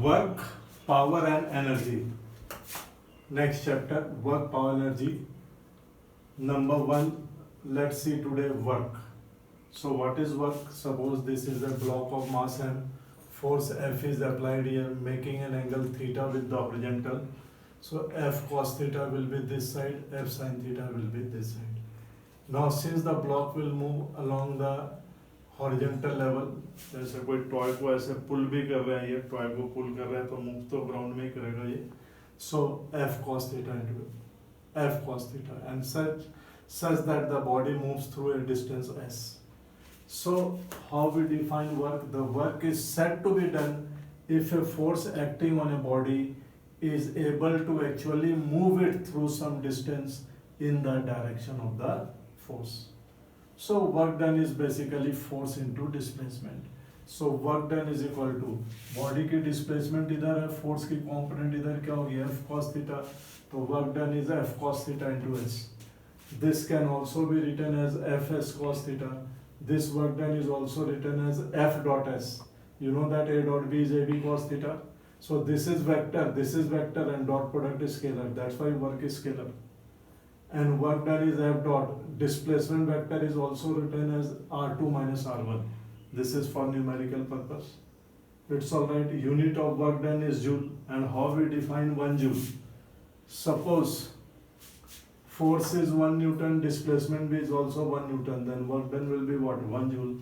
Work, power and energy. Next chapter, work, power, energy. Number 1, let's see today work. So what is work? Suppose this is a block of mass M. Force F is applied here, making an angle theta with the horizontal. So F cos theta will be this side, F sin theta will be this side. Now since the block will move along the horizontal level, जैसे कोई toy को ऐसे पुल भी कर रहे हैं, ये toy को पुल कर रहे हैं तो मूव तो ग्राउंड में ही करेगा ये. सो F cos theta into f cos theta and such that the body moves through a distance s. So how we define work? The work is said to be done if a force acting on a body is able to actually move it through some distance in the direction of the force. So work done is basically force into displacement. So work done is equal to body की displacement इधर है, force की component इधर क्या होगी f cos theta. तो work done is f cos theta into s. This can also be written as fs cos theta. This work done is also written as f dot s. You know that a dot b is ab cos theta. So this is vector and dot product is scalar. That's why work is scalar. And work done is f dot. Displacement vector is also written as r2 minus r1. This is for numerical purpose. It's alright. Unit of work done is joule. And how we define 1 joule? Suppose force is 1 Newton, displacement is also 1 Newton, then work done will be what? 1 joule.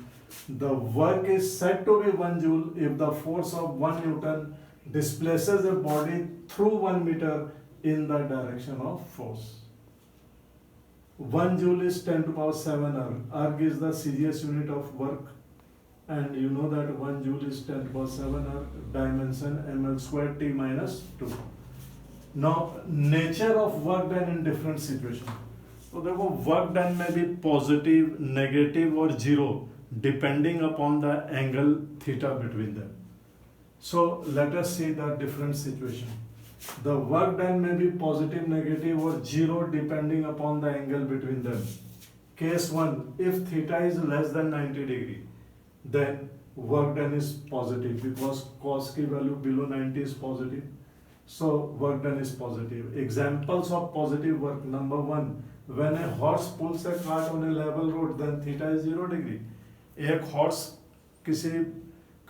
The work is said to be 1 joule if the force of 1 Newton displaces a body through 1 meter in the direction of force. 1 joule is 10 to power 7 erg. Erg is the CGS unit of work, and you know that 1 joule is 10 to power 7 erg, dimension ml squared t minus 2. Now nature of work done in different situation. So देखो work done may be positive, negative or zero depending upon the angle theta between them. So let us see the different situation. The work done may be positive, negative or zero depending upon the angle between them. Case 1, if theta is less than 90 degree, then work done is positive because cos की value below 90 is positive. So work done is positive. Examples of positive work. Number 1, when a horse pulls a cart on a level road, then theta is 0 degree. एक horse किसी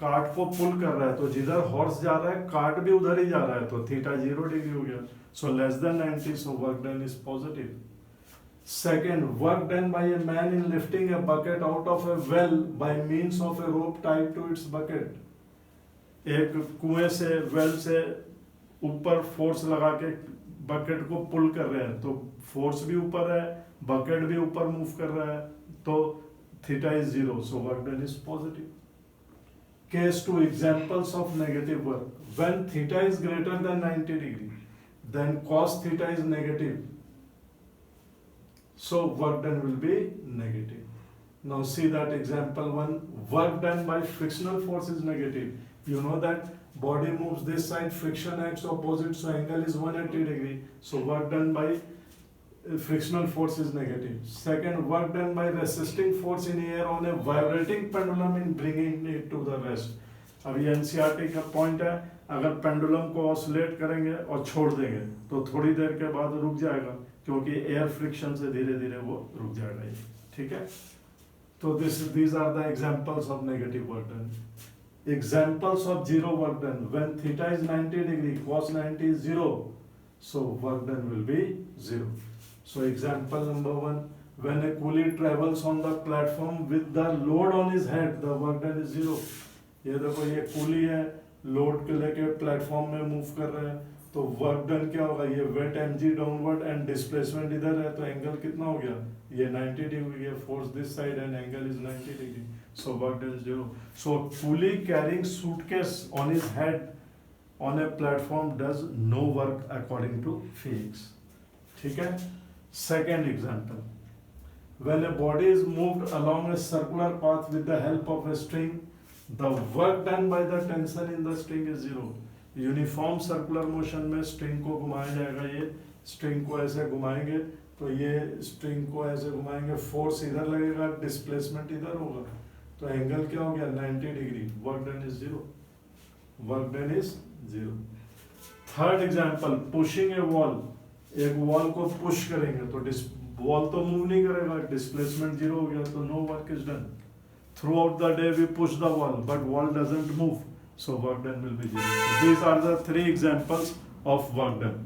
cart को पुल कर रहा है तो जिधर horse जा रहा है कार्ट भी उधर ही जा रहा है तो थीटा 0 डिग्री हो गया. So less than 90, so work done is positive. Second, work done by a man in lifting a bucket out of a well by means of a rope tied to its bucket. एक कुएं से well से ऊपर force लगा के bucket को पुल कर रहे हैं तो फोर्स भी ऊपर है, बकेट भी ऊपर मूव कर रहा है तो theta is 0, so work done is positive. Case 2, examples of negative work. When theta is greater than 90 degree, then cos theta is negative. So work done will be negative. Now see that example 1. Work done by frictional force is negative. You know that body moves this side, friction acts opposite, so angle is 180 degree. So work done by frictional force is negative. Second, work done by resisting force in air on a vibrating pendulum in bringing it to the rest. अब ये NCERT का point है, अगर pendulum को oscillate करेंगे और छोड़ देंगे तो थोड़ी देर के बाद रुक जाएगा क्योंकि एयर फ्रिक्शन से धीरे धीरे वो रुक जाएगा ये. ठीक है, तो these are the examples of negative work done. Examples of zero work done. When theta is 90 degree, cos 90 is 0, so work done will be 0. So example number 1, when a coolie travels on the platform with the load on his head, the work done is 0. ये देखो ये coolie है, load के लेके platform में move कर रहा है तो वर्क डन क्या होगा, ये weight mg downward and displacement इधर है तो एंगल कितना हो गया, ये 90 डिग्री है, force this side and angle is 90 degree, so work done is 0. So coolie carrying suitcase on his head on a platform does no work according to physics. ठीक है. Second example, when a body is moved along a circular path with the help of a string, the work done by the tension in the string is 0. Uniform circular motion में string को घुमाया जाएगा, ये string को ऐसे घुमाएंगे तो ये स्ट्रिंग को ऐसे घुमाएंगे, फोर्स इधर लगेगा, डिस्प्लेसमेंट इधर होगा तो एंगल क्या हो गया 90 degree. Work done is 0. Work done is 0. Third example, pushing A wall, एक वॉल को पुश करेंगे तो वॉल तो मूव नहीं करेगा, डिस्प्लेसमेंट 0 हो गया, तो no work is done. Throughout the day we push the wall, but wall doesn't move, so work done will be 0. So these are the 3 examples of work done.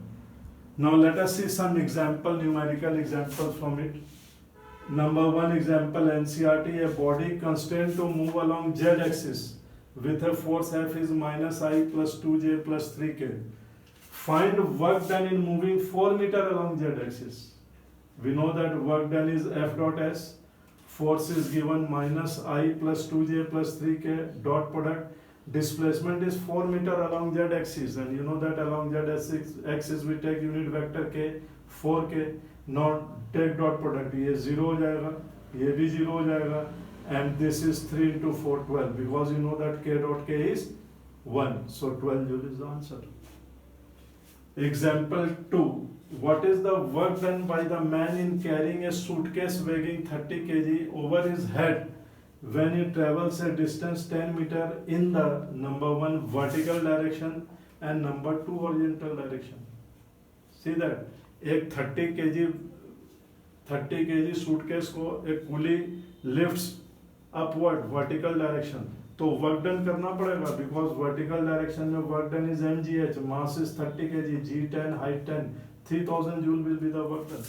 Now let us see some example, numerical examples from it. Number 1 example, NCERT, a body constrained to move along z-axis with a force F is minus I plus 2j plus 3k. Find work done in moving 4 meter along z-axis. We know that work done is F dot S. Force is given minus I plus 2j plus 3k, dot product. Displacement is 4 meter along z axis, and you know that along z axis we take unit vector k, 4k. Now take dot product, ये 0 हो जाएगा, ये भी 0 हो जाएगा, and this is 3 into 4, 12, because you know that k dot k is 1, so 12 joule is the answer. Example 2. What is the work done by the man in carrying a suitcase weighing 30 kg over his head when he travels a distance 10 meter in the number 1 vertical direction and number 2 horizontal direction? See that एक 30 kg suitcase को एक कुली lifts upward vertical direction, तो work done करना पड़ेगा, because vertical direction में work done is mgh, mass is 30 kg, g10, height 10, 3000 joule will be the work done.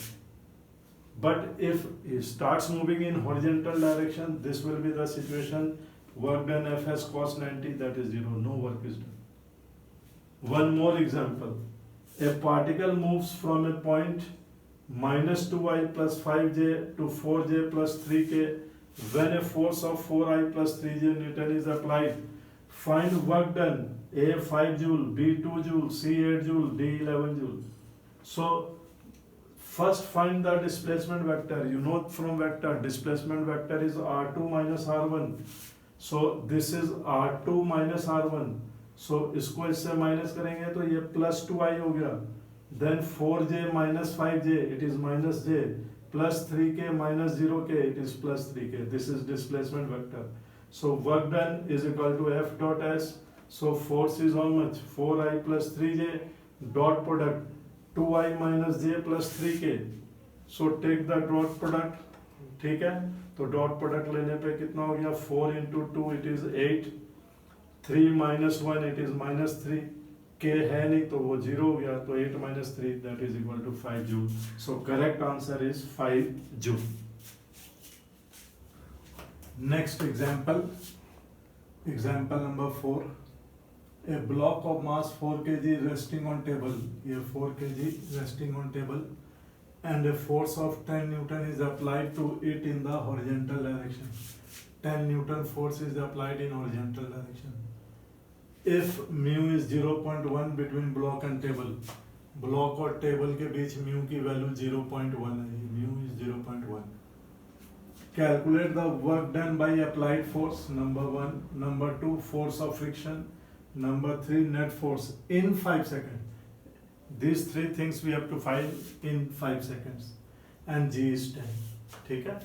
But if it starts moving in horizontal direction, this will be the situation, work done F has cos 90, that is 0, no work is done. One more example, a particle moves from a point minus 2i plus 5j to 4j plus 3k when a force of 4i plus 3j Newton is applied. Find work done, A 5 joule, B 2 joule, C 8 joule, D 11 joule. So first find the displacement vector. You know from vector, displacement vector is r2 minus r1. So this is r2 minus r1. So इसको इससे minus करेंगे तो ये plus 2i हो गया. Then 4j minus 5j, it is minus j, plus 3k minus 0k, it is plus 3k. This is displacement vector. So work done is equal to F dot S. So force is how much? 4i plus 3j, dot product 2i minus j plus 3k. So take the dot product. ठीक है, तो dot product लेने पे कितना हो गया? 4 into 2 it is 8, 3 minus 1 it is minus 3, k है नहीं तो वो 0 हो गया, तो 8 minus 3 that is equal to 5 joule. So correct answer is 5 joule. Next example, example number 4. A block of mass 4 kg resting on table, ये 4 kg resting on table, and a force of 10 Newton is applied to it in the horizontal direction. 10 Newton force is applied in horizontal direction. If mu is 0.1 between block and table, block और table के बीच mu की value 0.1 है, mu is 0.1. Calculate the work done by applied force, number 1, number 2 force of friction, number 3 net force in 5 seconds. These 3 things we have to find in 5 seconds, and G is 10. ठीक है,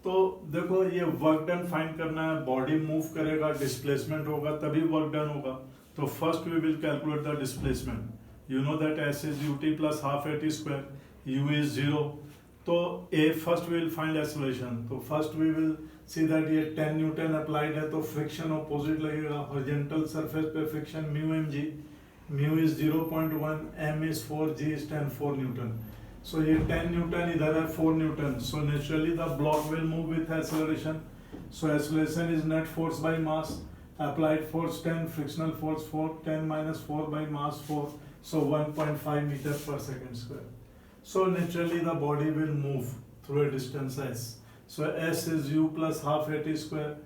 तो देखो ये work done find करना है, body move करेगा, displacement होगा तभी वर्क डन होगा. तो first we will calculate the displacement. You know that s is u t plus half a t square, u is 0. तो a first we will find acceleration. तो first we will see that ये 10 newton applied है, तो friction opposite लगेगा. Horizontal surface पे friction mu m g, mu is 0.1, m is 4, g is 10, 4 newton. So ये 10 newton इधर है 4 newton. So naturally the block will move with acceleration. So acceleration is net force by mass. Applied force 10, frictional force 4, 10 minus 4 by mass 4. So 1.5 meter per second square. So naturally the body will move through a distance s. So s is u plus half a t square.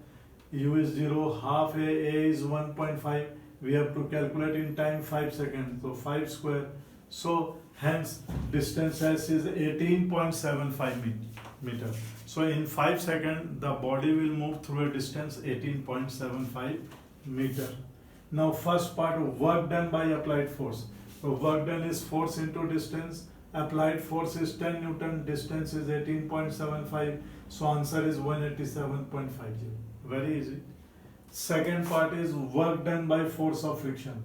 U is 0, half a is 1.5. We have to calculate in time 5 seconds. So 5 square. So hence distance s is 18.75 meter. So in 5 seconds the body will move through a distance 18.75 meter. Now first part, work done by applied force. So work done is force into distance. Applied force is 10 Newton. Distance is 18.75. So answer is 187.50. Very easy. Second part is work done by force of friction.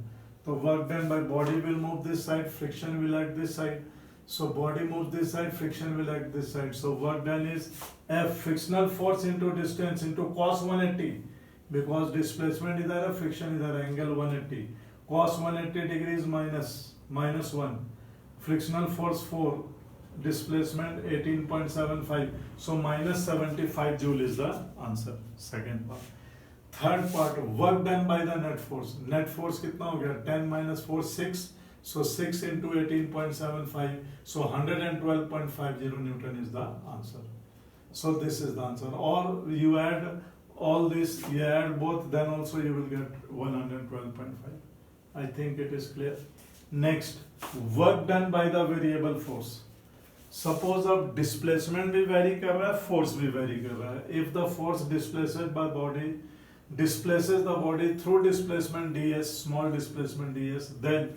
So work done by body will move this side, friction will act this side. So body moves this side, friction will act this side. So work done is F frictional force into distance into cos 180, because displacement is there, friction is there, angle 180. Cos 180 degrees minus 1. Frictional force 4, displacement 18.75. So minus 75 joule is the answer. Second part. Third part, work done by the net force. Net force कितना हो गया? 10 minus 4 6. So 6 into 18.75. So 112.50 Newton is the answer. So this is the answer. Or you add all this, you add both, then also you will get 112.5. I think it is clear. Next, work done by the variable force. Suppose अब displacement भी vary कर रहा है, force भी vary कर रहा है. If the force displaces the body through displacement ds, small displacement ds, then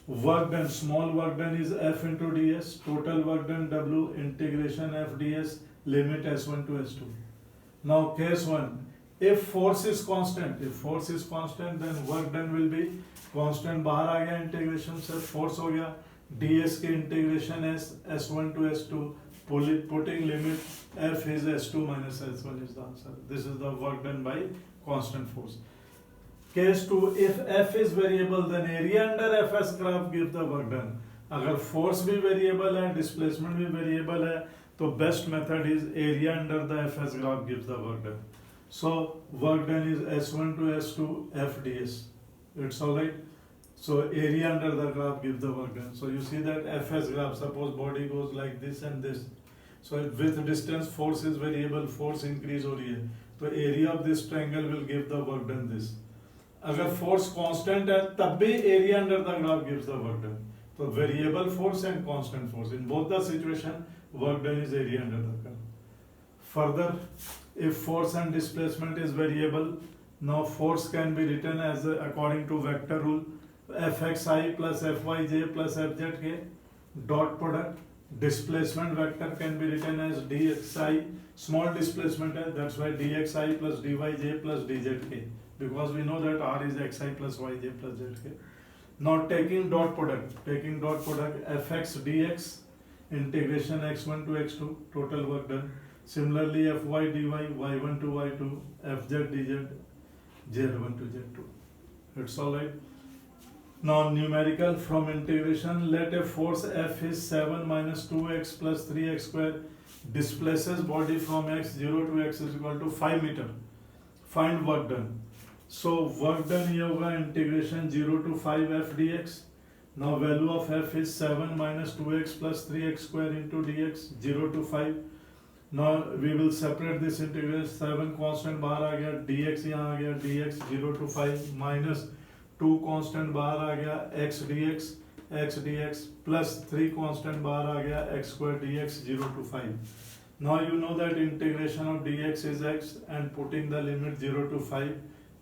work done, small work done is F into ds, total work done W integration F ds, limit S1 to S2. Now case 1, if force is constant, then work done will be constant. बाहर आ गया integration से, force हो गया, ds के integration S1 to S2, putting limit F is S2 minus S1 is the answer. This is the work done by constant force. Case 2, if F is variable, then area under Fs graph gives the work done. अगर force भी variable है, displacement भी variable है, तो best method is area under the Fs graph gives the work done. So work done is S1 to S2 F ds. It's alright. So area under the graph gives the work done. So you see that Fs graph, suppose body goes like this and this. So with distance force is variable, force increase हो रही है, तो area of this triangle will give the work done this. अगर force constant है तब भी area under the graph gives the work done. तो variable force and constant force, in both the situation work done is area under the graph. Further, if force and displacement is variable, now force can be written as according to vector rule, fxi plus fyj plus fzk dot product. Displacement vector can be written as dxi, small displacement है, that's why dxi plus dyj plus dzk, because we know that r is xi plus yj plus zk. Now taking dot product fx dx integration x1 to x2, total work done. Similarly fy dy y1 to y2, fz dz z1 to z2. It's all right. Now numerical from integration, let a force F is 7 minus 2x plus 3x square displaces body from x0 to x is equal to 5 meter. Find work done. So work done ये होगा integration 0 to 5 f dx. Now value of f is 7 minus 2x plus 3x square into dx 0 to 5. Now we will separate this integration, 7 constant बाहर आ गया, dx यहाँ आ गया, dx 0 to 5 minus 2 constant बाहर आ गया, x dx plus 3 constant बाहर आ गया, x square dx 0 to 5. Now you know that integration of dx is x, and putting the limit 0 to 5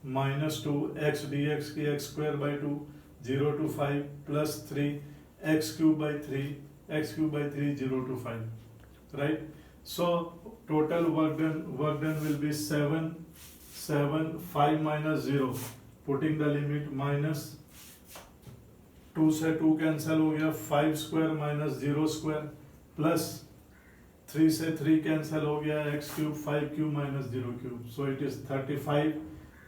minus 2 x dx की x square by 2 0 to 5 plus 3 x cube by 3 0 to 5, right? So total work done will be 7 5 minus 0, putting the limit minus 2 से 2 cancel हो गया, 5 square minus 0 square plus 3 से 3 cancel हो गया, x cube 5 cube minus 0 cube. So it is 35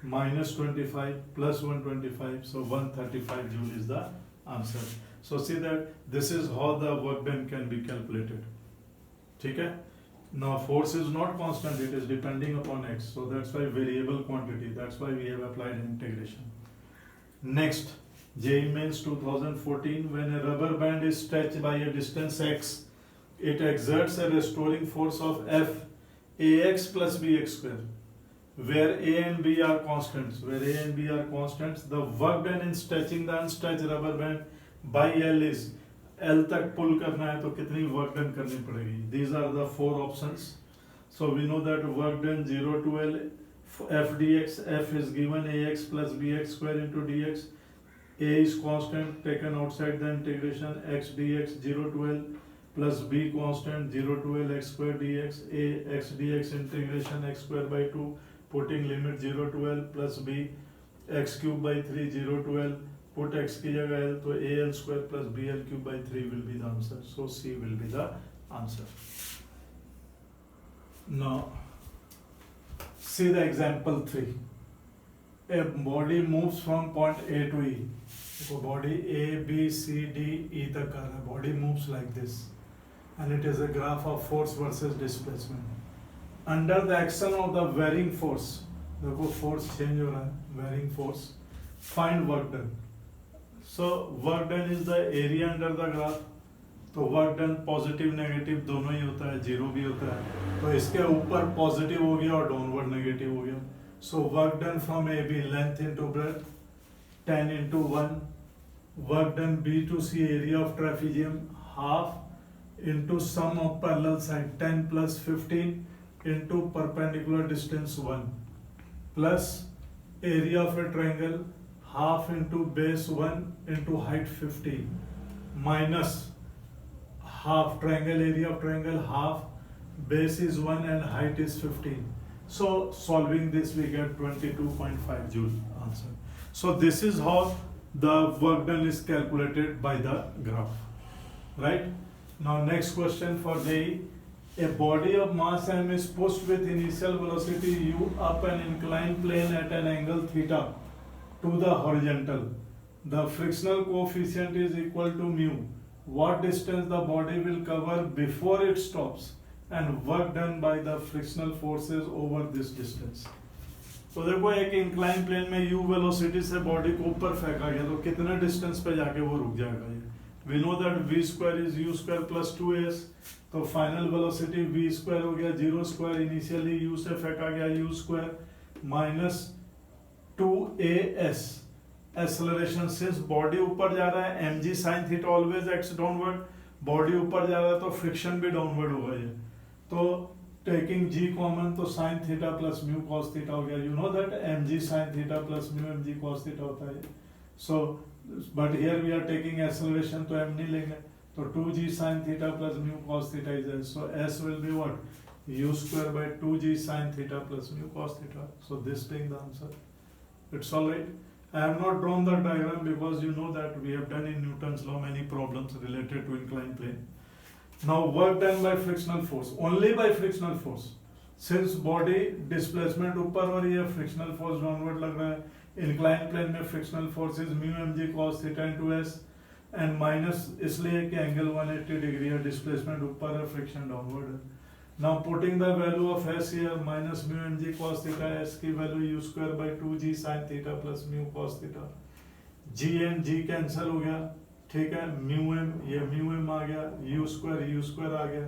minus 25 plus 125, so 135 joule is the answer. So see that this is how the work done can be calculated. ठीक है? Now force is not constant, it is depending upon x, so that's why variable quantity, that's why we have applied integration. Next, JEE Mains 2014, when a rubber band is stretched by a distance x, it exerts a restoring force of F ax plus bx square, where a and b are constants. The work done in stretching the unstretched rubber band by L is, L तक पुल करना है तो कितनी work done करनी पड़ेगी. These are the 4 options. So we know that work done 0 to L f dx, f is given ax plus bx square into dx. A is constant taken outside the integration, x dx 0 to L plus b constant 0 to L x square dx. A x dx integration x square by 2, putting limit 0 to L plus b x cube by 3 0 to L put x की जगह l, तो al square plus bl cube by 3 will be the answer. So C will be the answer. Now see the example 3. A body moves from point A to E. So body A, B, C, D, E तक कर रहा है. Body moves like this, and it is a graph of force versus displacement. Under the action of the varying force, देखो force change हो रहा है, varying force. Find work done. So work done is the area under the graph. तो work done positive negative दोनों ही होता है, zero भी होता है. तो इसके ऊपर पॉजिटिव हो गया और डाउनवर्ड नेगेटिव हो गया. So work done from A B length into breadth 10 into 1. Work done B to C area of trapezium half into sum of parallel side 10 plus 15 into perpendicular distance 1 plus area of a triangle half into base 1 into height 15 minus half triangle area of triangle half base is 1 and height is 15. So solving this we get 22.5 joule answer. So this is how the work done is calculated by the graph, right? Now next question for the a body of mass m is pushed with initial velocity u up an inclined plane at an angle theta to the horizontal. The frictional coefficient is equal to mu. What distance the body will cover before it stops and work done by the frictional forces over this distance. तो देखो एक incline plane में u velocity से body को ऊपर फेंका गया, तो कितने डिस्टेंस पे जाके वो रुक जाएगा. ये we know that v square is u square plus 2s. तो फाइनल वेलोसिटी v square हो गया 0 square इनिशियली u से फेंका गया u square minus 2as. Acceleration since body ऊपर जा रहा है mg sin theta always x downward, body ऊपर जा रहा है तो फ्रिक्शन भी डाउनवर्ड होगा. ये तो टेकिंग g कॉमन तो sin theta plus mu cos theta हो गया. You know that mg sin theta plus mu mg cos theta होता है. So but here we are taking acceleration तो m नहीं लेंगे, तो 2g sin theta plus mu cos theta is s. So s will be what u square by 2g sin theta plus mu cos theta. So this being the answer. It's all right. I have not drawn the diagram because you know that we have done in Newton's law many problems related to inclined plane. Now work done by frictional force, only by frictional force. Since body displacement ऊपर हो रही है, frictional force downward लग रहा है. Inclined plane में frictional force is mu mg cos theta into s and minus इसलिए कि angle 180 degree है, displacement ऊपर है, friction downward है. Now putting the value of s here minus mu mg cos theta, s की value u square by 2g sin theta plus mu cos theta. g and g cancel हो गया, ठीक है. mu m ये mu m आ गया, u square आ गया.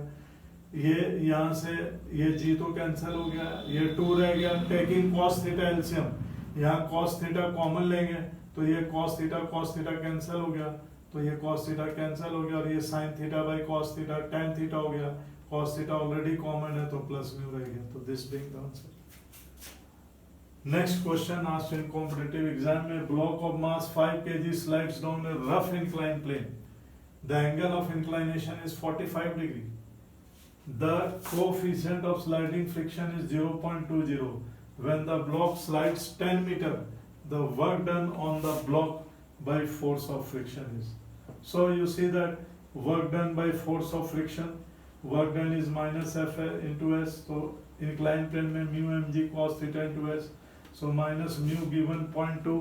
ये यहाँ से ये g तो cancel हो गया, ये 2 रह गया. taking cos theta LCM, यहाँ cos theta कॉमन लेंगे तो ये cos theta cancel हो गया, तो ये cos theta cancel हो गया और ये sin theta by cos theta tan theta हो गया. cos theta ऑलरेडी कॉमन है तो प्लस म्यू रह गया. तो this being the answer. Next question asked in competitive exam में block of mass 5 kg slides down a rough incline plane. The angle of inclination is 45 degree. The coefficient of sliding friction is 0.20. When the block slides 10 metre the work done on the block by force of friction is. So you see that work done by force of friction, work done is minus f into s. So inclined plane में mu mg cos theta into s. So minus mu given 0.2,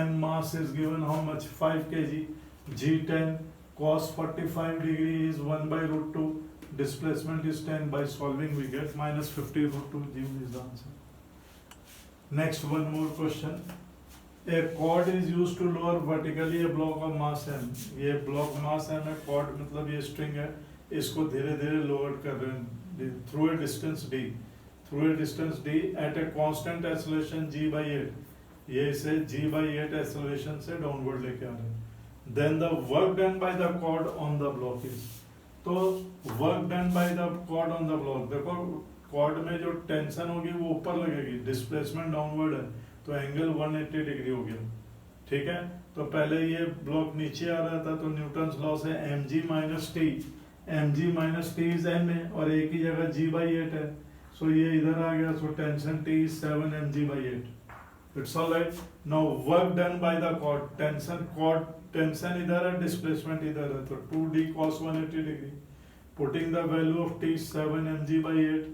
m mass is given how much 5 kg, g 10, cos 45 degree is 1 by root 2, displacement is 10. By solving we get minus 50 root 2 joule is the answer. Next one more question. A cord is used to lower vertically a block of mass m. ये block mass m है, cord मतलब ये string है, इसको धीरे धीरे lower कर रहे हैं through a distance d at a constant acceleration g by 8. ये इसे g by 8 एक्सेलरेशन से डाउनवर्ड लेके आ रहे हैं. Then the work done by the cord on the block is. तो work done by the cord on the block, देखो cord में जो टेंशन होगी वो ऊपर लगेगी, डिस्प्लेसमेंट डाउनवर्ड है तो एंगल 180 डिग्री हो गया. ठीक है. तो पहले ये ब्लॉक नीचे आ रहा था तो न्यूटन्स लॉ से mg minus t is m है और a की जगह g by 8 है. सो ये इधर आ गया, so tension t is 7 mg by 8. It's all right. Now work done by the chord tension इधर है, displacement इधर है, तो 2d cos 180 degree. Putting the value of t 7 mg by 8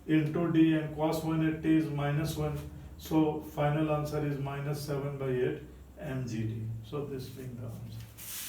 into d, and cos 180 is -1. So final answer is -7 by 8 mgd. So this being the answer.